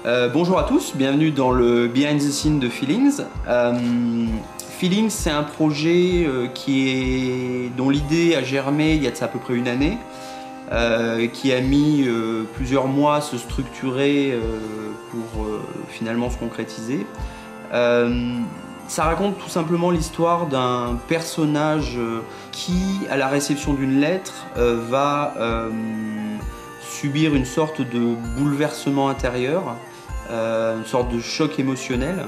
Bonjour à tous, bienvenue dans le Behind the Scene de Feelings. Feelings, c'est un projet dont l'idée a germé il y a de ça à peu près une année, qui a mis plusieurs mois à se structurer pour finalement se concrétiser. Ça raconte tout simplement l'histoire d'un personnage qui, à la réception d'une lettre, va subir une sorte de bouleversement intérieur, une sorte de choc émotionnel.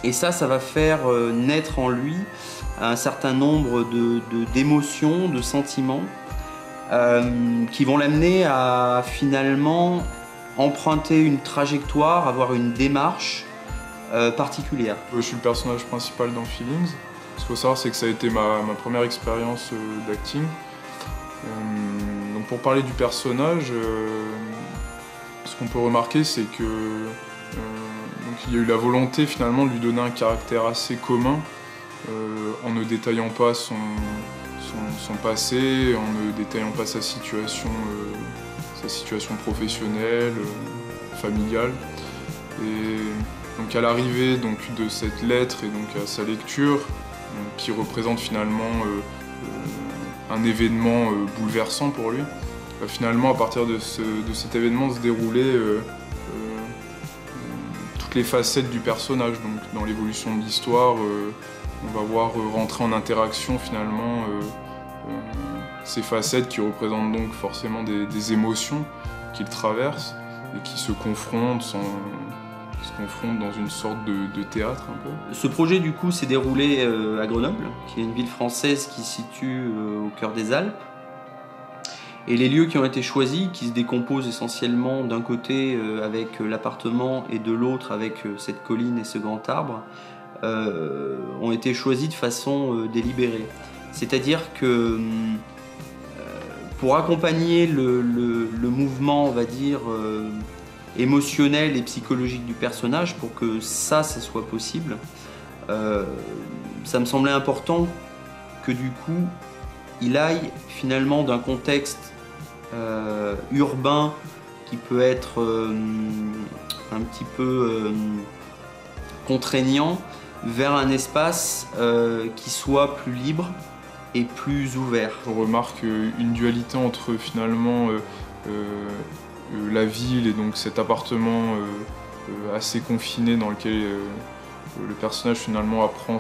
Et ça va faire naître en lui un certain nombre d'émotions, de sentiments qui vont l'amener à finalement emprunter une trajectoire, avoir une démarche particulière. Je suis le personnage principal dans Feelings. Ce qu'il faut savoir, c'est que ça a été ma première expérience d'acting. Donc pour parler du personnage, ce qu'on peut remarquer, c'est que il y a eu la volonté finalement de lui donner un caractère assez commun, en ne détaillant pas son passé, en ne détaillant pas sa situation professionnelle, familiale. Et donc à l'arrivée de cette lettre et donc à sa lecture, qui représente finalement un événement bouleversant pour lui, finalement à partir de cet événement se déroulaient toutes les facettes du personnage. Donc dans l'évolution de l'histoire, on va voir rentrer en interaction finalement ces facettes qui représentent donc forcément des émotions qu'il traverse et qui se confrontent dans une sorte de théâtre un peu. Ce projet du coup s'est déroulé à Grenoble, qui est une ville française qui se situe au cœur des Alpes. Et les lieux qui ont été choisis, qui se décomposent essentiellement d'un côté avec l'appartement et de l'autre avec cette colline et ce grand arbre, ont été choisis de façon délibérée. C'est-à-dire que pour accompagner le mouvement, on va dire, émotionnel et psychologique du personnage, pour que ça soit possible, ça me semblait important que du coup il aille finalement d'un contexte urbain qui peut être un petit peu contraignant vers un espace qui soit plus libre et plus ouvert. On remarque une dualité entre finalement la ville et donc cet appartement assez confiné dans lequel le personnage finalement apprend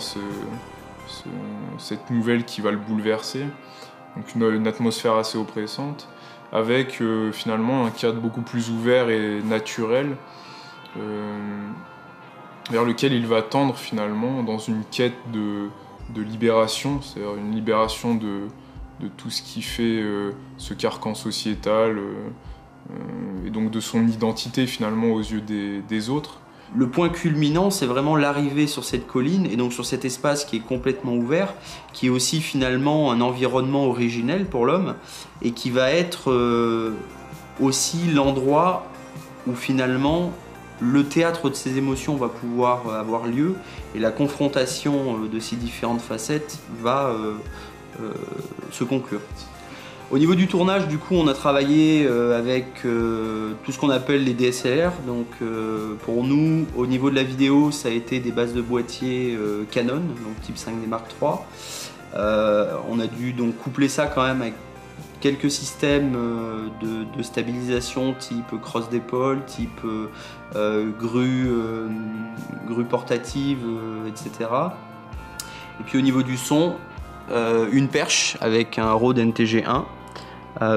cette nouvelle qui va le bouleverser, donc une atmosphère assez oppressante, avec finalement un cadre beaucoup plus ouvert et naturel vers lequel il va tendre finalement dans une quête de libération, c'est-à-dire une libération de tout ce qui fait ce carcan sociétal, et donc de son identité finalement aux yeux des autres. Le point culminant, c'est vraiment l'arrivée sur cette colline et donc sur cet espace qui est complètement ouvert, qui est aussi finalement un environnement originel pour l'homme et qui va être aussi l'endroit où finalement le théâtre de ses émotions va pouvoir avoir lieu et la confrontation de ces différentes facettes va se conclure. Au niveau du tournage, du coup, on a travaillé avec tout ce qu'on appelle les DSLR. Donc, pour nous, au niveau de la vidéo, ça a été des bases de boîtier Canon, donc type 5D Mark III. On a dû donc coupler ça quand même avec quelques systèmes de stabilisation type crosse d'épaule, type grue portative, etc. Et puis au niveau du son, une perche avec un Rode NTG1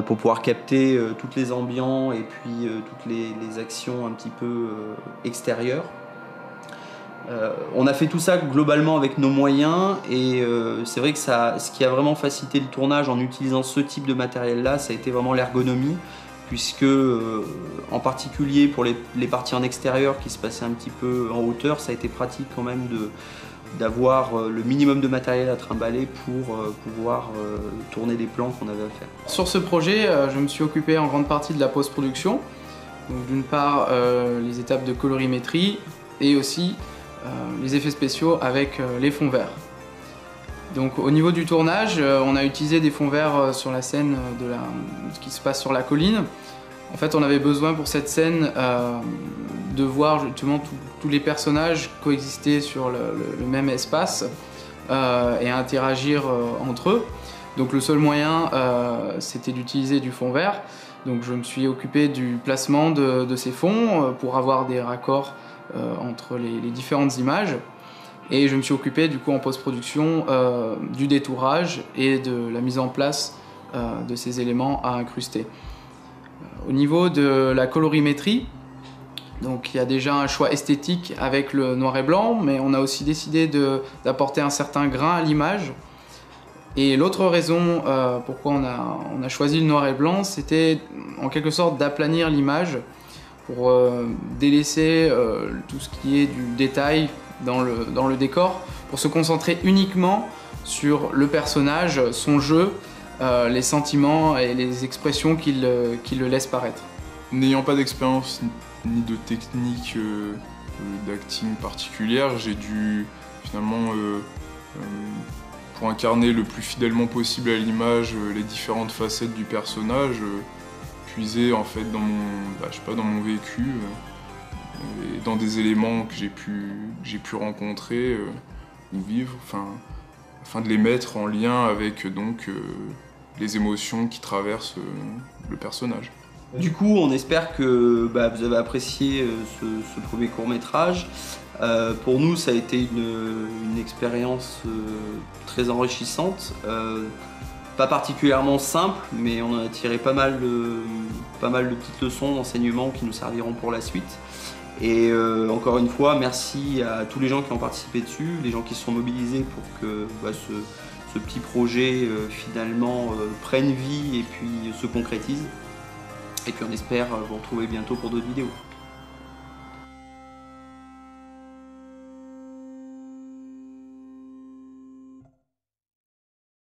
pour pouvoir capter toutes les ambiants et puis toutes les actions un petit peu extérieures. On a fait tout ça globalement avec nos moyens et c'est vrai que ce qui a vraiment facilité le tournage en utilisant ce type de matériel là, ça a été vraiment l'ergonomie, puisque en particulier pour les parties en extérieur qui se passaient un petit peu en hauteur, ça a été pratique quand même d'avoir le minimum de matériel à trimballer pour pouvoir tourner les plans qu'on avait à faire. Sur ce projet, je me suis occupé en grande partie de la post-production. D'une part, les étapes de colorimétrie et aussi les effets spéciaux avec les fonds verts. Donc au niveau du tournage, on a utilisé des fonds verts sur la scène de ce qui se passe sur la colline. En fait, on avait besoin pour cette scène de voir justement tous les personnages coexister sur le même espace et interagir entre eux. Donc le seul moyen, c'était d'utiliser du fond vert. Donc je me suis occupé du placement de ces fonds pour avoir des raccords entre les différentes images. Et je me suis occupé du coup en post-production du détourage et de la mise en place de ces éléments à incruster. Au niveau de la colorimétrie, donc il y a déjà un choix esthétique avec le noir et blanc, mais on a aussi décidé d'apporter un certain grain à l'image. Et l'autre raison pourquoi on a choisi le noir et blanc, c'était en quelque sorte d'aplanir l'image pour délaisser tout ce qui est du détail dans le décor, pour se concentrer uniquement sur le personnage, son jeu, les sentiments et les expressions qu'il le laisse paraître. N'ayant pas d'expérience ni de technique d'acting particulière, j'ai dû finalement, pour incarner le plus fidèlement possible à l'image les différentes facettes du personnage, puiser en fait dans mon vécu et dans des éléments que j'ai pu rencontrer ou vivre, afin de les mettre en lien avec donc les émotions qui traversent le personnage. Du coup, on espère que vous avez apprécié ce premier court-métrage. Pour nous, ça a été une expérience très enrichissante, pas particulièrement simple, mais on en a tiré pas mal de petites leçons d'enseignement qui nous serviront pour la suite. Et encore une fois, merci à tous les gens qui ont participé dessus, les gens qui se sont mobilisés pour que ce petit projet finalement prenne vie et puis se concrétise. Et puis on espère vous retrouver bientôt pour d'autres vidéos.